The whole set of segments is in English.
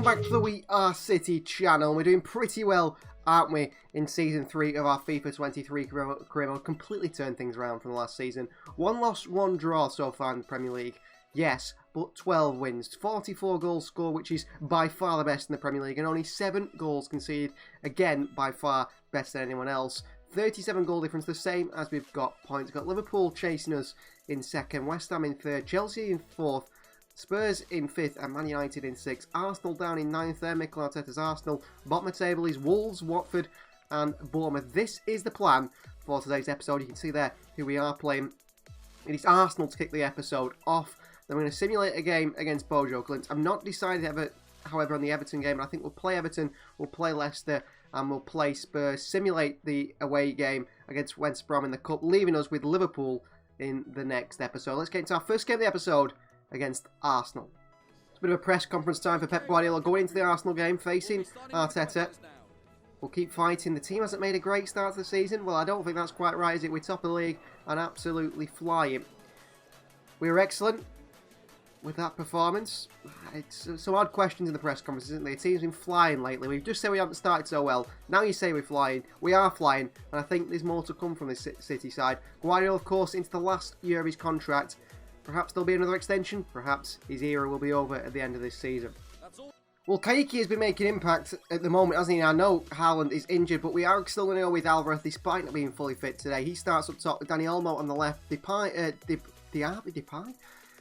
welcome back to the We Are City channel. We're doing pretty well, aren't we, in Season 3 of our FIFA 23 career mode. Completely turned things around from the last season. 1 loss, 1 draw so far in the Premier League. Yes, but 12 wins. 44 goals scored, which is by far the best in the Premier League. And only 7 goals conceded. Again, by far best than anyone else. 37 goal difference, the same as we've got points. We've got Liverpool chasing us in 2nd, West Ham in 3rd, Chelsea in 4th, Spurs in 5th and Man United in 6th. Arsenal down in 9th there, Mikel Arteta's Arsenal. Bottom of the table is Wolves, Watford and Bournemouth. This is the plan for today's episode. You can see there who we are playing. It is Arsenal to kick the episode off. Then we're going to simulate a game against Bojo Clint. I'm not decided, however, on the Everton game. I think we'll play Everton, we'll play Leicester and we'll play Spurs. Simulate the away game against West Brom in the Cup, leaving us with Liverpool in the next episode. Let's get into our first game of the episode against Arsenal. It's a bit of a press conference time for Pep Guardiola going into the Arsenal game, facing Arteta. We'll keep fighting. The team hasn't made a great start to the season. Well, I don't think that's quite right, is it? We're top of the league and absolutely flying. We were excellent with that performance. It's some odd questions in the press conference, isn't there? The team's been flying lately. We've just said we haven't started so well. Now you say we're flying. We are flying, and I think there's more to come from this City side. Guardiola, of course, into the last year of his contract. Perhaps there'll be another extension. Perhaps his era will be over at the end of this season. Well, Kayiki has been making impact at the moment, hasn't he? I know Haaland is injured, but we are still going to go with Alvarez despite not being fully fit today. He starts up top with Dani Olmo on the left. Depay?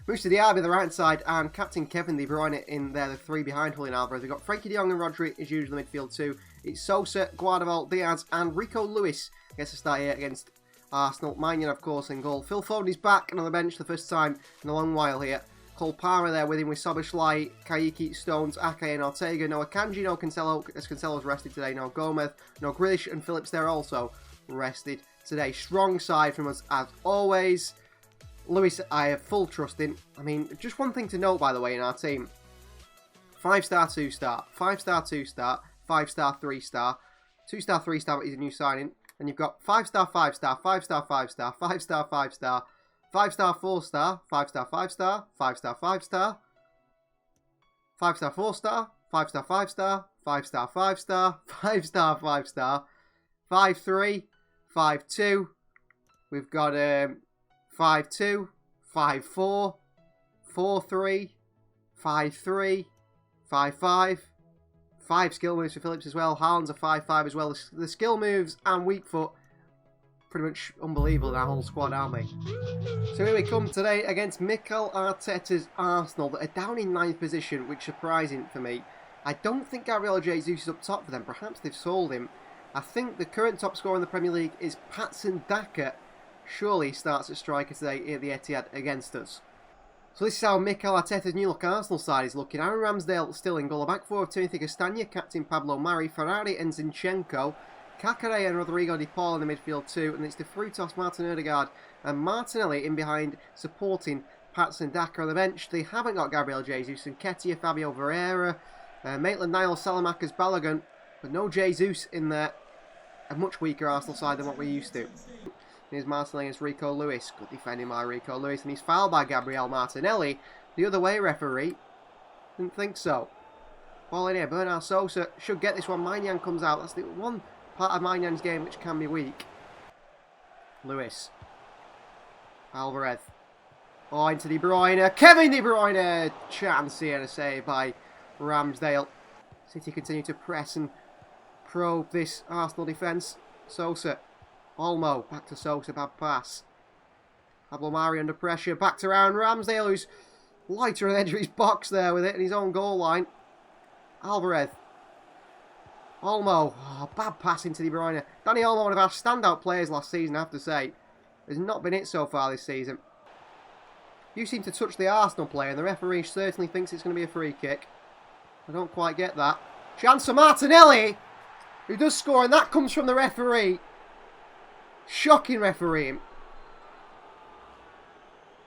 Moves to Diaby on the right side, and Captain Kevin De Bruyne in there, the 3 behind Julian Alvarez. We've got Frankie de Jong and Rodri as usual in the midfield too. It's Sosa, Guardiola, Diaz, and Rico Lewis gets a start here against Arsenal. Maignan, of course, in goal. Phil Foden is back and on the bench the first time in a long while here. Cole Palmer there with him with Soboslai, Kayiki, Stones, Ake and Ortega. No Akanji, no Cancelo, as Cancelo's rested today. No Gomez, no Grealish and Phillips there also rested today. Strong side from us as always. Lewis, I have full trust in. I mean, just one thing to note, by the way, in our team. 5-star, 2-star. 5-star, 2-star. 5-star, 3-star. 2-star, 3-star is a new signing. And you've got 5-star, 5-star, 5-star, 5-star, 5-star, 5-star, 5-star, 4-star, 5-star, 5-star, 5-star, 5-star, 5-star, 4-star, 5-star, 5-star, 5-star, 5-star, 5-star, 5-star, 5-3, 5-2. We've got 5-2, 5-4, 4-3, 5-3, 5-5. 5 skill moves for Phillips as well. Haaland's a 5-5 as well. The skill moves and weak foot, pretty much unbelievable in our whole squad, aren't we? So here we come today against Mikel Arteta's Arsenal that are down in 9th position, which is surprising for me. I don't think Gabriel Jesus is up top for them. Perhaps they've sold him. I think the current top scorer in the Premier League is Patson Daka. Surely he starts at striker today at the Etihad against us. So this is how Mikel Arteta's new look Arsenal side is looking. Aaron Ramsdale still in goal. A back four of Timothy Castagna, captain Pablo Mari, Ferrari and Zinchenko, Kakare and Rodrigo de Paul in the midfield too. And it's De Frutos, Martin Odegaard and Martinelli in behind supporting Patson Daka on the bench. They haven't got Gabriel Jesus and Ketia, Fabio Vieira, Maitland-Niles, Salamakers, Balogun, but no Jesus in there. A much weaker Arsenal side than what we're used to. Here's Martinelli against Rico Lewis. Good defending by Rico Lewis. And he's fouled by Gabriel Martinelli. The other way, referee. Didn't think so. Ball in here. Bernard Sosa should get this one. Maignan comes out. That's the one part of Magnan's game which can be weak. Lewis. Alvarez. Oh, into De Bruyne. Kevin De Bruyne. Chance here to save by Ramsdale. City continue to press and probe this Arsenal defence. Sosa. Olmo, back to Sosa, bad pass. Pablo Mari under pressure, back to Aaron Ramsdale, who's lighter on the edge of his box there with it in his own goal line. Alvarez. Olmo, bad pass into De Bruyne. Dani Olmo, one of our standout players last season, I have to say. Has not been it so far this season. You seem to touch the Arsenal player, and the referee certainly thinks it's going to be a free kick. I don't quite get that. Chance for Martinelli, who does score, and that comes from the referee. Shocking refereeing.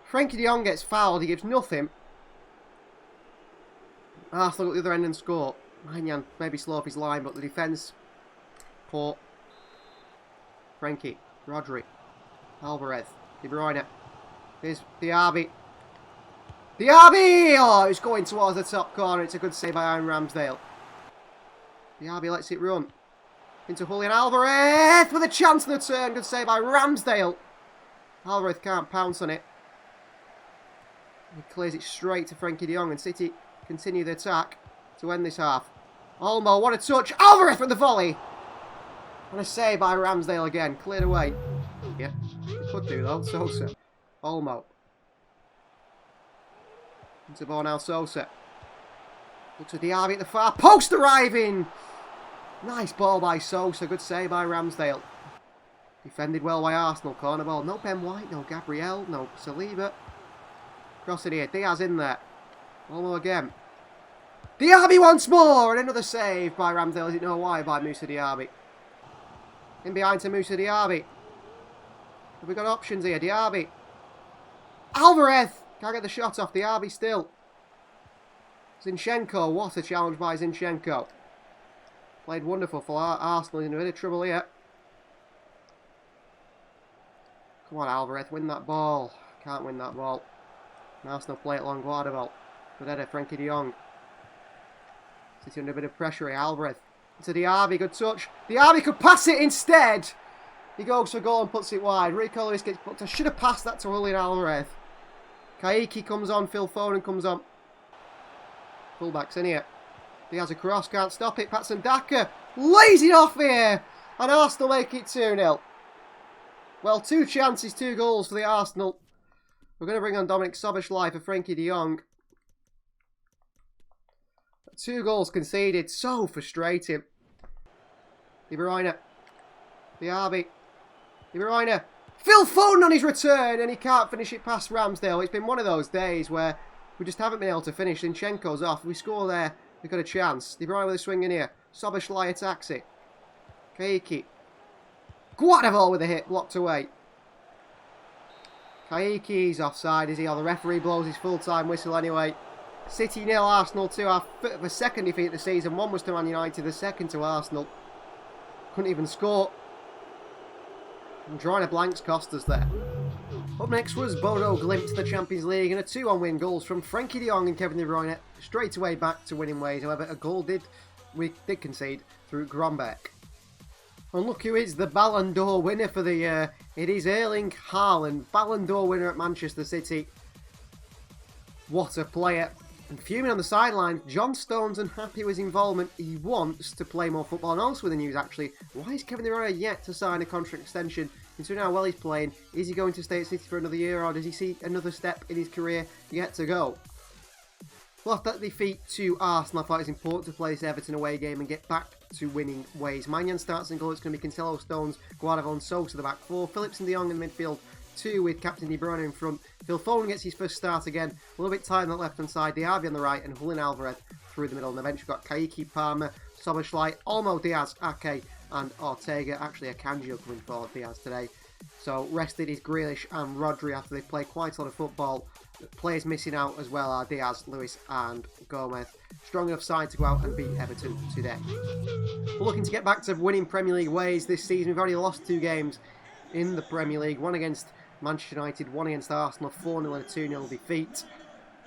Frankie de Jong gets fouled. He gives nothing. Arsenal at the other end and score. Maignan maybe slow off his line, but the defence poor. Frankie, Rodri, Alvarez, De Bruyne. Here's Diaby. Diaby! Oh, it's going towards the top corner. It's a good save by Aaron Ramsdale. Diaby lets it run. Into Julian Alvarez with a chance in the turn. Good save by Ramsdale. Alvarez can't pounce on it. He clears it straight to Frenkie de Jong, and City continue the attack to end this half. Olmo, what a touch. Alvarez with the volley. And a save by Ramsdale again. Cleared away. Yeah, he could do though. Sosa. Olmo. Into Bornal Sosa. Look to Diaby at the far post arriving. Nice ball by Sosa. Good save by Ramsdale. Defended well by Arsenal. Corner ball. No Ben White. No Gabriel. No Saliba. Cross it here. Diaz in there. Olmo again. Diaby once more. And another save by Ramsdale. Is it no why by Moussa Diaby? In behind to Moussa Diaby. Have we got options here? Diaby. Alvarez. Can't get the shot off. Diaby still. Zinchenko. What a challenge by Zinchenko. Played wonderful for Arsenal. In a bit of trouble here. Come on, Alvarez. Win that ball. Can't win that ball. Arsenal play it long. Guardiola. Good header. Frenkie de Jong. City under a bit of pressure here. Alvarez. To Diaby. Good touch. Diaby could pass it instead. He goes for goal and puts it wide. Rico Lewis gets booked. I should have passed that to Julian Alvarez. Kaiki comes on. Phil Foden comes on. Fullback's in here. Diaz a cross. Can't stop it. Patson Daka lays it off here. And Arsenal make it 2-0. Well, 2 chances, 2 goals for the Arsenal. We're going to bring on Dominic Szoboszlai for Frenkie de Jong. 2 goals conceded. So frustrating. De Bruyne. Diaby. De Bruyne. Phil Foden on his return, and he can't finish it past Ramsdale. It's been one of those days where we just haven't been able to finish. Zinchenko's off. If we score there, we've got a chance. De Bruyne with a swing in here. Szoboszlai attacks it. Kaiki. Guardiola with a hit. Blocked away. Kaiki's offside, is he? Oh, the referee blows his full-time whistle anyway. City 0, Arsenal 2. Our second defeat of the season. One was to Man United, the second to Arsenal. Couldn't even score. And drawing a blank's cost us there. Up next was Bodo Glimt to the Champions League, and a 2-1 win. Goals from Frenkie de Jong and Kevin De Bruyne. Straight away back to winning ways. However, a goal we did concede through Grombeck. And look who is the Ballon d'Or winner for the year. It is Erling Haaland, Ballon d'Or winner at Manchester City. What a player. And fuming on the sideline, John Stones unhappy with his involvement. He wants to play more football. And also with the news, actually, why is Kevin De Bruyne yet to sign a contract extension? Considering how well he's playing, is he going to stay at City for another year, or does he see another step in his career yet to go? Well, after that defeat to Arsenal, I thought it was important to play this Everton away game and get back to winning ways. Maignan starts in goal. It's going to be Cancelo, Stones, Guardiola and Sosa the back 4. Phillips and De Jong in the midfield 2 with Captain De Bruyne in front. Phil Foden gets his first start again. A little bit tired on the left-hand side. Diaby on the right and Julian Alvarez through the middle. On the bench we've got Kaiki, Palmer, Szoboszlai, Olmo, Diaz, Ake and Ortega. Actually, Akanji coming for Diaz today. So rested is Grealish and Rodri after they play quite a lot of football. Players missing out as well are Diaz, Lewis and Gomez. Strong enough side to go out and beat Everton today. We're looking to get back to winning Premier League ways this season. We've already lost 2 games in the Premier League. One against Manchester United, one against Arsenal, 4-0 and a 2-0 defeat.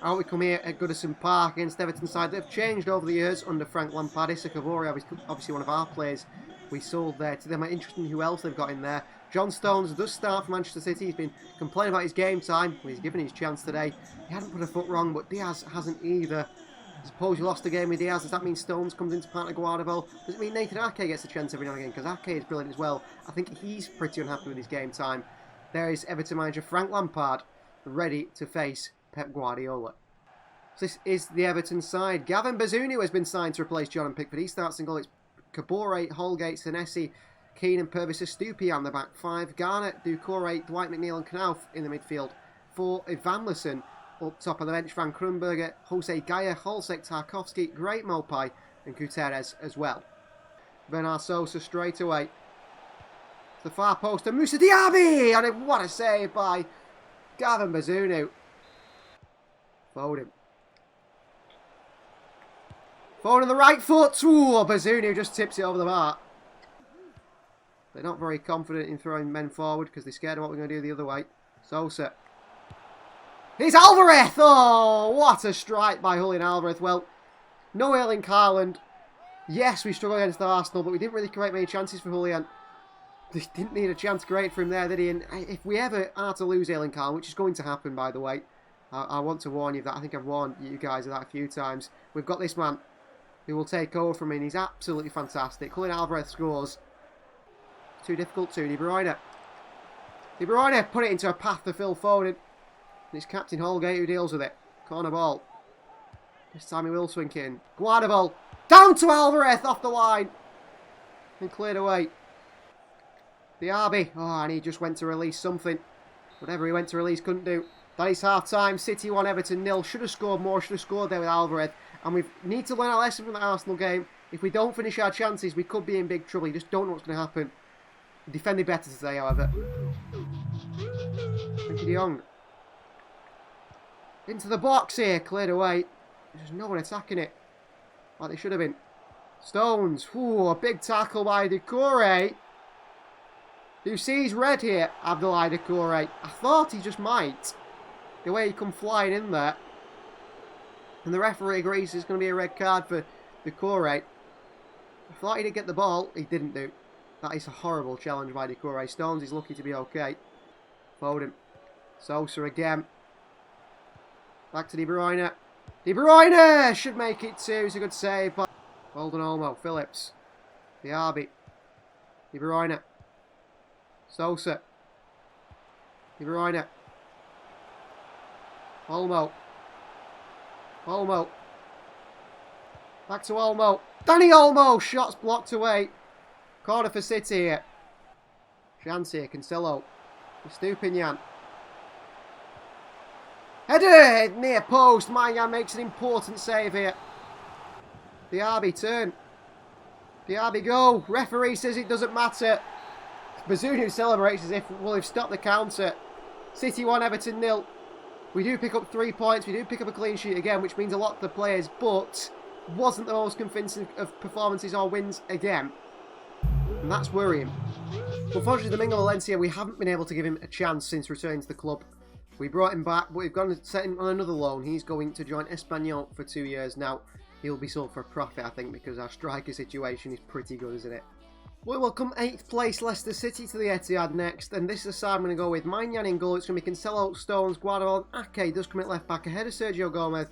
Out we come here at Goodison Park against Everton side. They've changed over the years under Frank Lampard. Issa Kabore, obviously one of our players we sold there to them. Interesting who else they've got in there. John Stones does start for Manchester City. He's been complaining about his game time. Well, he's given his chance today. He hadn't put a foot wrong, but Diaz hasn't either. I suppose you lost the game with Diaz. Does that mean Stones comes into part of Guardiola? Does it mean Nathan Ake gets a chance every now and again? Because Ake is brilliant as well. I think he's pretty unhappy with his game time. There is Everton manager Frank Lampard ready to face Pep Guardiola. So this is the Everton side. Gavin Bazunu has been signed to replace John Pickford. He starts in goal. It's Kabore, Holgate, Senesi, Keenan, Purvis, Stupian the back 5. Garnett, Doucouré, Dwight McNeil and Knauf in the midfield. 4, Evanderson up top of the bench. Van Krumberger, Jose Gaya, Holsek, Tarkovsky, Great Mopai and Gutierrez as well. Bernard Sosa straight away. To the far post and Moussa Diaby! And what a save by Gavin Bazunu. Foden. Foden on the right foot. Ooh, Bazunu just tips it over the bar. They're not very confident in throwing men forward because they're scared of what we're going to do the other way. Sosa. It's Alvarez! Oh, what a strike by Julian Alvarez. Well, no Erling Haaland. Yes, we struggled against Arsenal, but we didn't really create many chances for Julian. They didn't need a chance to create for him there, did he? And if we ever are to lose Erling Haaland, which is going to happen, by the way, I want to warn you of that. I think I've warned you guys of that a few times. We've got this man who will take over from him. He's absolutely fantastic. Julian Alvarez scores. Too difficult to. De Bruyne. De Bruyne put it into a path to Phil Foden. And it's Captain Holgate who deals with it. Corner ball. This time he will swing in. Guardiola. Down to Alvarez off the line. And cleared away. The RB. Oh, and he just went to release something. Whatever he went to release couldn't do. That is half time. City 1, Everton 0. Should have scored more. Should have scored there with Alvarez. And we need to learn a lesson from the Arsenal game. If we don't finish our chances, we could be in big trouble. You just don't know what's going to happen. We defended better today, however. Frenkie de Jong. Into the box here. Cleared away. There's no one attacking it. Like they should have been. Stones. Ooh, a big tackle by Doucouré. You see he's red here, Abdoulaye Doucouré. I thought he just might. The way he come flying in there. And the referee agrees there's going to be a red card for Doucouré. I thought he did get the ball. He didn't do. That is a horrible challenge by Doucouré. Stones is lucky to be okay. Foden. Sosa again. Back to De Bruyne. De Bruyne should make it too. It's a good save by well done, Olmo. Phillips. The RB. De Bruyne. Sosa. De Bruyne. Olmo. Olmo. Back to Olmo. Danny Olmo! Shots blocked away. Corner for City here. Chance here. Cancelo. Stupinian. Header! Near post. Mayan makes an important save here. The RB turn. The RB go. Referee says it doesn't matter. Bazunu celebrates as if we'll have stopped the counter. City 1, Everton 0. We do pick up 3 points. We do pick up a clean sheet again, which means a lot to the players, but wasn't the most convincing of performances or wins again. And that's worrying. Unfortunately, Domingo Valencia, we haven't been able to give him a chance since returning to the club. We brought him back, but we've gone and set him on another loan. He's going to join Espanyol for 2 years now. He'll be sold for a profit, I think, because our striker situation is pretty good, isn't it? We will come 8th place Leicester City to the Etihad next, and this is the side I'm going to go with. Maignan in goal, it's going to be Cancelo, Stones, Guardiola, and Ake does come at left back ahead of Sergio Gomez.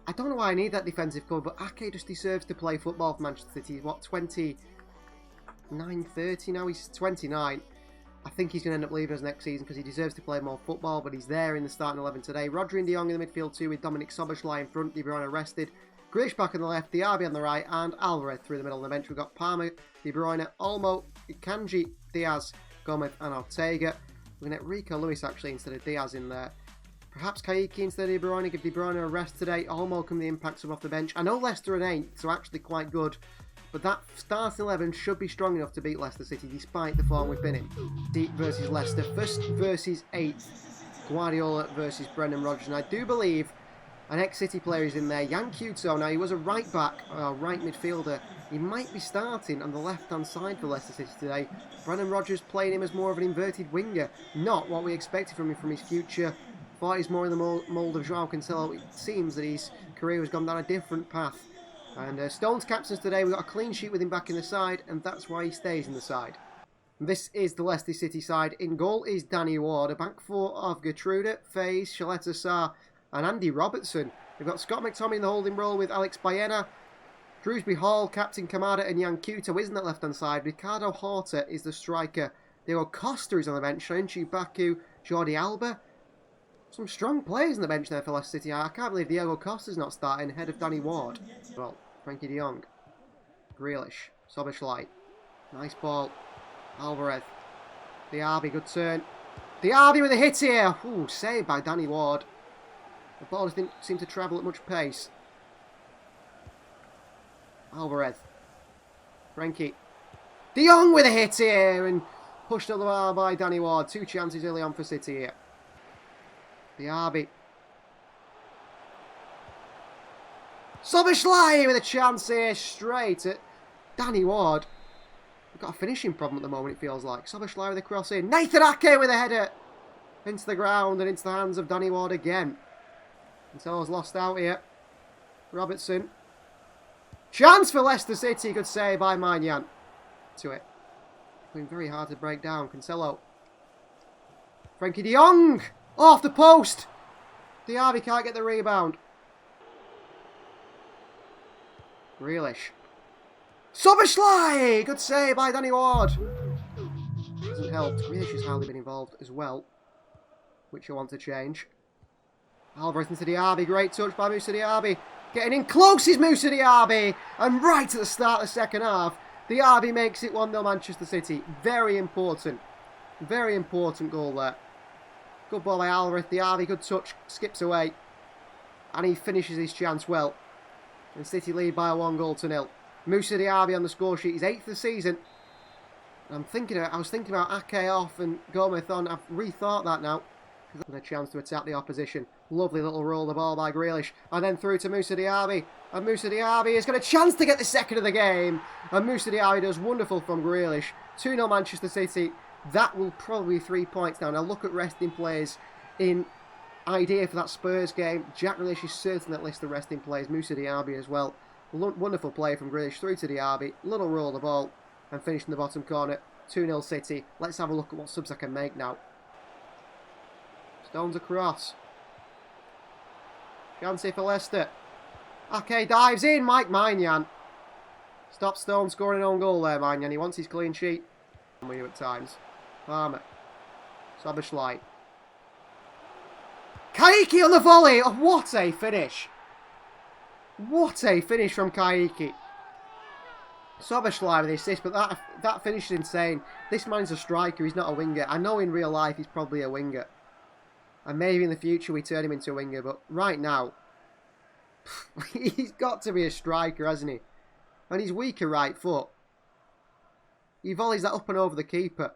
I don't know why I need that defensive cover, but Ake just deserves to play football for Manchester City. He's what, 29, 30 now? He's 29. I think he's going to end up leaving us next season because he deserves to play more football, but he's there in the starting 11 today. Rodri and De Jong in the midfield too, with Dominic Szoboszlai in front, De Bruyne rested. Grealish back on the left, Diaby on the right, and Alvarez through the middle of the bench. We've got Palmer, De Bruyne, Olmo, Kanji, Diaz, Gomez, and Ortega. We're going to get Rico Lewis actually instead of Diaz in there. Perhaps Kaiki instead of De Bruyne. Give De Bruyne a rest today. Olmo can the impact sub off the bench. I know Leicester are 8th, so actually quite good. But that starting 11 should be strong enough to beat Leicester City, despite the form we've been in. Deep versus Leicester. First versus 8th. Guardiola versus Brendan Rodgers. And I do believe an ex-City player is in there. Yang Kuto. Now, he was a right back, right midfielder. He might be starting on the left-hand side for Leicester City today. Brendan Rodgers playing him as more of an inverted winger. Not what we expected from him from his future. Thought he's more in the mould of João Cancelo. It seems that his career has gone down a different path. And Stones captains today. We've got a clean sheet with him back in the side, and that's why he stays in the side. This is the Leicester City side. In goal is Danny Ward. A back four of Gertrude, Faze, Shaletta Sarr, and Andy Robertson. We've got Scott McTominay in the holding role with Alex Baena. Drewsbury Hall, Captain Kamada, and Yang Kuto isn't that left-hand side. Ricardo Horta is the striker. Diego Costa is on the bench. Shoichi Baku, Jordi Alba. Some strong players on the bench there for Leicester City. I can't believe Diego Costa's not starting ahead of Danny Ward. Well, Frenkie de Jong. Grealish. Szoboszlai. Nice ball. Alvarez. Diaby, good turn. Diaby with a hit here. Ooh, saved by Danny Ward. The ball just didn't seem to travel at much pace. Alvarez. Frenkie. De Jong with a hit here and pushed up the bar by Danny Ward. 2 chances early on for City here. Diaby. Szoboszlai with a chance here straight at Danny Ward. We've got a finishing problem at the moment, it feels like. Szoboszlai with a cross in. Nathan Ake with a header. Into the ground and into the hands of Danny Ward again. Cancelo's lost out here. Robertson. Chance for Leicester City. Good save by Maignan. To it. Going very hard to break down. Cancelo. Frenkie de Jong. Off the post. Diaby can't get the rebound. Grealish. Szoboszlai! Good save by Danny Ward. Hasn't helped. Grealish has hardly been involved as well, which you want to change. Alvarez into Diaby. Great touch by Moussa Diaby. Getting in close is Moussa Diaby. And right at the start of the second half, Diaby makes it 1-0 Manchester City. Very important. Very important goal there. Good ball by Alvarez. Diaby, good touch. Skips away. And he finishes his chance well. And City lead by 1-0. Moussa Diaby on the score sheet. He's 8th of the season. I was thinking about Ake off and Gomez on. I've rethought that now. And a chance to attack the opposition. Lovely little roll the ball by Grealish. And then through to Moussa Diaby. And Moussa Diaby has got a chance to get the second of the game. And Moussa Diaby does wonderful from Grealish. 2-0 Manchester City. That will probably be 3 points now. Now look at resting players in idea for that Spurs game. Jack Grealish is certainly at least the resting players. Moussa Diaby as well. Wonderful play from Grealish through to Diaby. Little roll the ball. And finished in the bottom corner. 2-0 City. Let's have a look at what subs I can make now. Stones across. Chance for Leicester. Ake dives in. Mike Maignan. Stop Stone scoring an own goal there, Maignan. He wants his clean sheet. We do at times. Farmer. Szoboszlai. Kaiki on the volley. Oh, what a finish. What a finish from Kaiki. Szoboszlai with the assist, but that finish is insane. This man's a striker. He's not a winger. I know in real life he's probably a winger. And maybe in the future we turn him into a winger. But right now, he's got to be a striker, hasn't he? And he's weaker right foot. He volleys that up and over the keeper.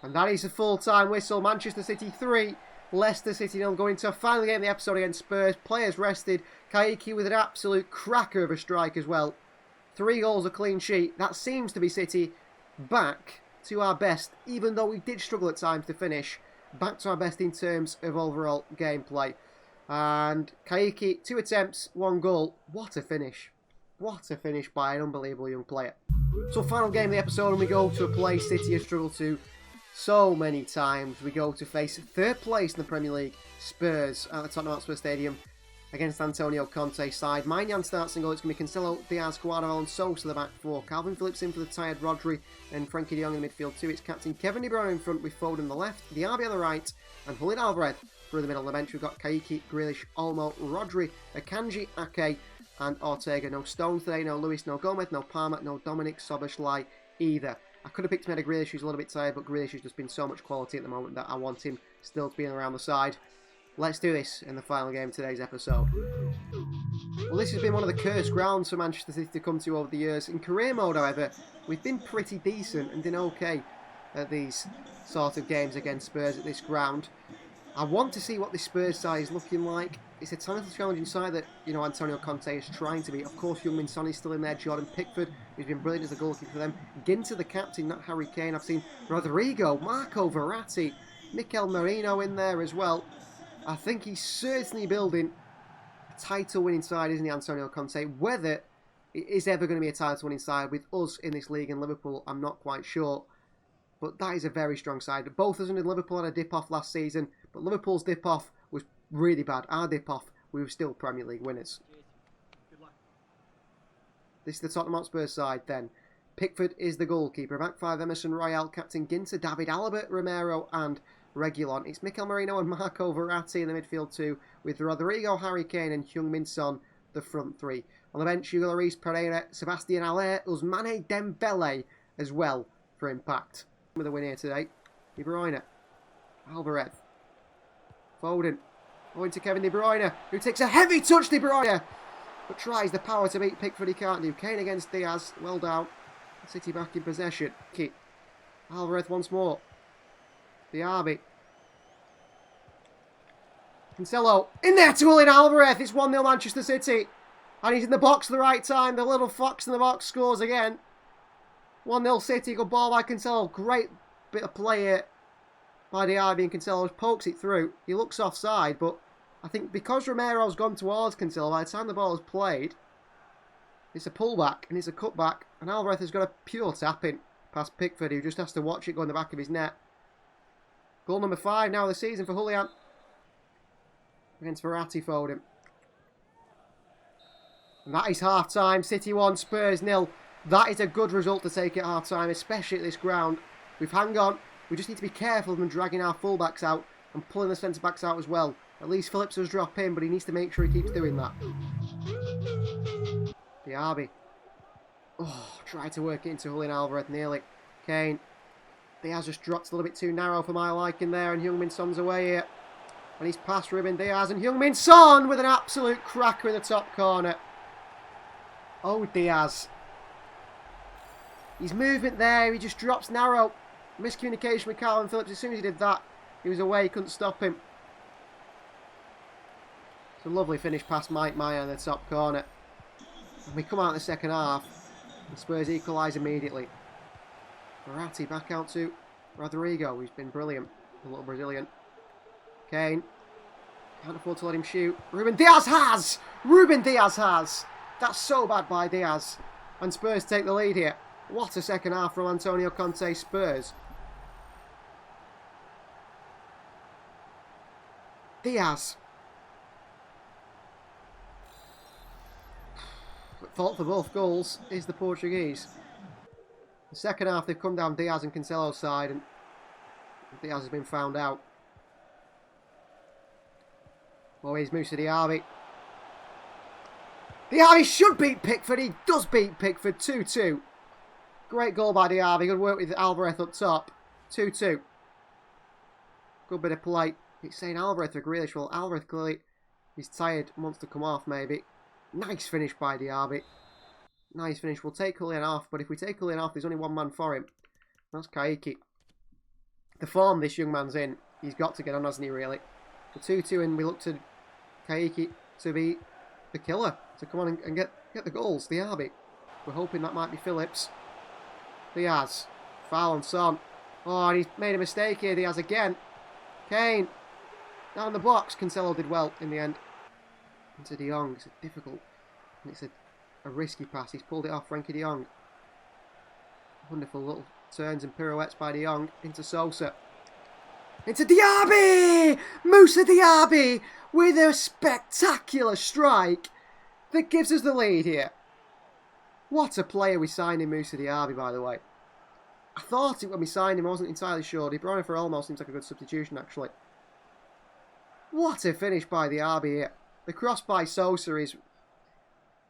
And that is a full-time whistle. Manchester City 3, Leicester City 0. Going to a final game of the episode against Spurs. Players rested. Kaiki with an absolute cracker of a strike as well. 3 goals, a clean sheet. That seems to be City back to our best, even though we did struggle at times to finish. Back to our best in terms of overall gameplay. And Kaiki, 2 attempts, 1 goal. What a finish. What a finish by an unbelievable young player. So final game of the episode, and we go to a place City has struggled to so many times. We go to face 3rd place in the Premier League, Spurs, at the Tottenham Hotspur Stadium against Antonio Conte's side. Maignan starts and goal. It's going to be Cancelo, Diaz, Guardiola and Sosa the back 4. Calvin Phillips in for the tired Rodri and Frenkie de Jong in the midfield 2. It's captain Kevin De Bruyne in front with Foden on the left, Diaby on the right and Julian Alvarez through the middle of the bench. We've got Kaiki, Grealish, Olmo, Rodri, Akanji, Ake and Ortega. No Stones today, no Lewis, no Gomez, no Palmer, no Dominic Szoboszlai either. I could have picked him out of Grealish, who's a little bit tired, but Grealish has just been so much quality at the moment that I want him still to be around the side. Let's do this in the final game of today's episode. Well, this has been one of the cursed grounds for Manchester City to come to over the years. In career mode, however, we've been pretty decent and done okay at these sort of games against Spurs at this ground. I want to see what this Spurs side is looking like. It's a talented, challenging side that, you know, Antonio Conte is trying to be. Of course, Heung-min Son is still in there. Jordan Pickford, who's been brilliant as a goalkeeper for them. Ginter, the captain, not Harry Kane. I've seen Rodrigo, Marco Verratti, Mikel Merino in there as well. I think he's certainly building a title-winning side, isn't he, Antonio Conte? Whether it is ever going to be a title-winning side with us in this league and Liverpool, I'm not quite sure. But that is a very strong side. Both us and Liverpool had a dip-off last season, but Liverpool's dip-off was really bad. Our dip-off, we were still Premier League winners. This is the Tottenham Hotspur side then. Pickford is the goalkeeper. Back 5, Emerson Royal, captain Ginter, David Alaba, Romero and Reguilon. It's Mikel Merino and Marco Verratti in the midfield 2, with Rodrigo, Harry Kane and Heung-min Son the front 3. On the bench, Hugo Lloris, Pereira, Sebastian Haller, Ousmane Dembele as well for impact. With a win here today. De Bruyne, Alvarez, Foden, going to Kevin De Bruyne, who takes a heavy touch, De Bruyne, but tries the power to beat Pickford. He can't do. Kane against Diaz, well down. City back in possession. Alvarez once more. Diaby. Cancelo in there to Julian Alvarez. It's 1-0 Manchester City. And he's in the box at the right time. The little fox in the box scores again. 1-0 City. Good ball by Cancelo. Great bit of play here by Diaby, and Cancelo pokes it through. He looks offside, but I think because Romero's gone towards Cancelo, by the time the ball is played, it's a pullback and it's a cutback, and Alvarez has got a pure tap-in past Pickford, who just has to watch it go in the back of his net. Goal number 5 now of the season for Julian. Against Verratti Foden. And that is half-time. City 1, Spurs 0. That is a good result to take at half-time, especially at this ground. We've hung on. We just need to be careful of them dragging our full-backs out and pulling the centre-backs out as well. At least Phillips does drop in, but he needs to make sure he keeps doing that. Diaby. Oh, tried to work it into Julian Alvarez nearly. Kane. Diaz just drops a little bit too narrow for my liking there, and Heung-min Son's away here. And he's past Ruben Diaz, and Heung-min Son with an absolute cracker in the top corner. Oh, Diaz. His movement there, he just drops narrow. Miscommunication with Calvin Phillips. As soon as he did that, he was away, he couldn't stop him. It's a lovely finish past Mike Meyer in the top corner. And we come out in the second half, and Spurs equalise immediately. Verratti back out to Rodrigo, who's been brilliant, the little Brazilian. Kane, can't afford to let him shoot. Ruben Diaz has! Ruben Diaz has! That's so bad by Diaz. And Spurs take the lead here. What a second half from Antonio Conte Spurs. Diaz. At fault for both goals is the Portuguese. The second half they've come down Diaz and Cancelo's side, and Diaz has been found out. Oh, here's Moussa Diaby. Diaby should beat Pickford. He does beat Pickford. 2-2. Great goal by Diaby. Good work with Alvarez up top. 2-2. Good bit of play. It's saying Alvarez for Grealish. Well, Alvarez clearly he's tired. Wants to come off maybe. Nice finish by Diaby. Nice finish. We'll take Julian off, but if we take Julian off, there's only one man for him. That's Kaiki. The form this young man's in, he's got to get on, hasn't he, really? The 2-2, and we look to Kaiki to be the killer, to come on and get the goals. Diaby. We're hoping that might be Phillips. Diaz. Foul on Son. Oh, and he's made a mistake here. Diaz again. Kane. Down the box. Cancelo did well in the end. Into De Jong. It's a difficult... It's a risky pass. He's pulled it off. Frenkie De Jong. Wonderful little turns and pirouettes by De Jong. Into Sosa. Into Diaby! Moussa Diaby with a spectacular strike that gives us the lead here. What a player we signed in Moussa Diaby, by the way. I thought it when we signed him, I wasn't entirely sure. De Bruyne for Olmo seems like a good substitution, actually. What a finish by Diaby here. The cross by Sosa is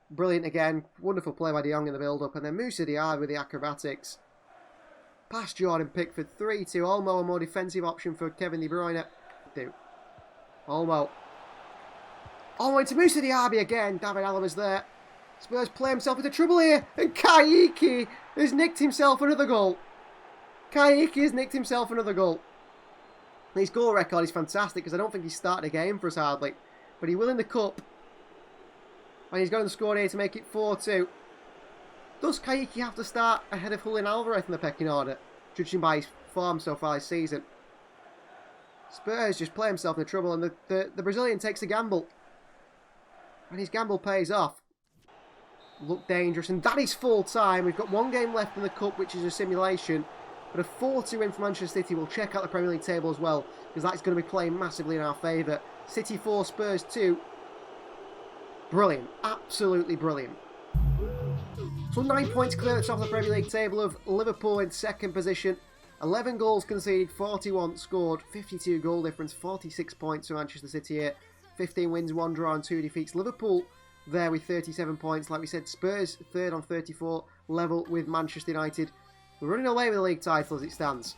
brilliant again. Wonderful play by De Jong in the build-up. And then Moussa Diaby with the acrobatics. Past Jordan Pickford. 3-2. Olmo a more defensive option for Kevin De Bruyne. Olmo. Olmo into Moussa Diaby again. David Alaba's there. Spurs play himself into trouble here. And Kaiki has nicked himself another goal. Kaiki has nicked himself another goal. His goal record is fantastic because I don't think he's started a game for us hardly. But he will in the cup. And he's going to score here to make it 4-2. Does Kaiki have to start ahead of Julian Alvarez in the pecking order, judging by his form so far this season? Spurs just play himself into trouble, and the Brazilian takes a gamble. And his gamble pays off. Look dangerous, and that is full time. We've got one game left in the cup, which is a simulation. But a 4-2 win for Manchester City. We'll check out the Premier League table as well, because that's going to be playing massively in our favour. City 4, Spurs 2. Brilliant. Absolutely brilliant. So 9 points clear at the top of the Premier League table of Liverpool in second position. 11 goals conceded, 41 scored, 52 goal difference, 46 points for Manchester City here. 15 wins, 1 draw and 2 defeats. Liverpool there with 37 points. Like we said, Spurs third on 34, level with Manchester United. We're running away with the league title as it stands.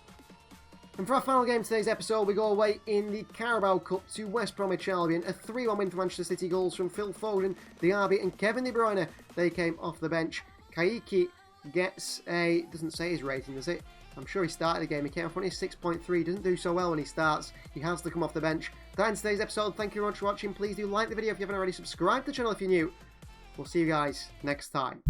And for our final game of today's episode, we go away in the Carabao Cup to West Bromwich Albion. A 3-1 win for Manchester City, goals from Phil Foden, Diaby and Kevin De Bruyne. They came off the bench. Kaiki gets a... doesn't say his rating, does it? I'm sure he started the game. He came off on his 6.3. Doesn't do so well when he starts. He has to come off the bench. That ends today's episode. Thank you very much for watching. Please do like the video if you haven't already. Subscribe to the channel if you're new. We'll see you guys next time.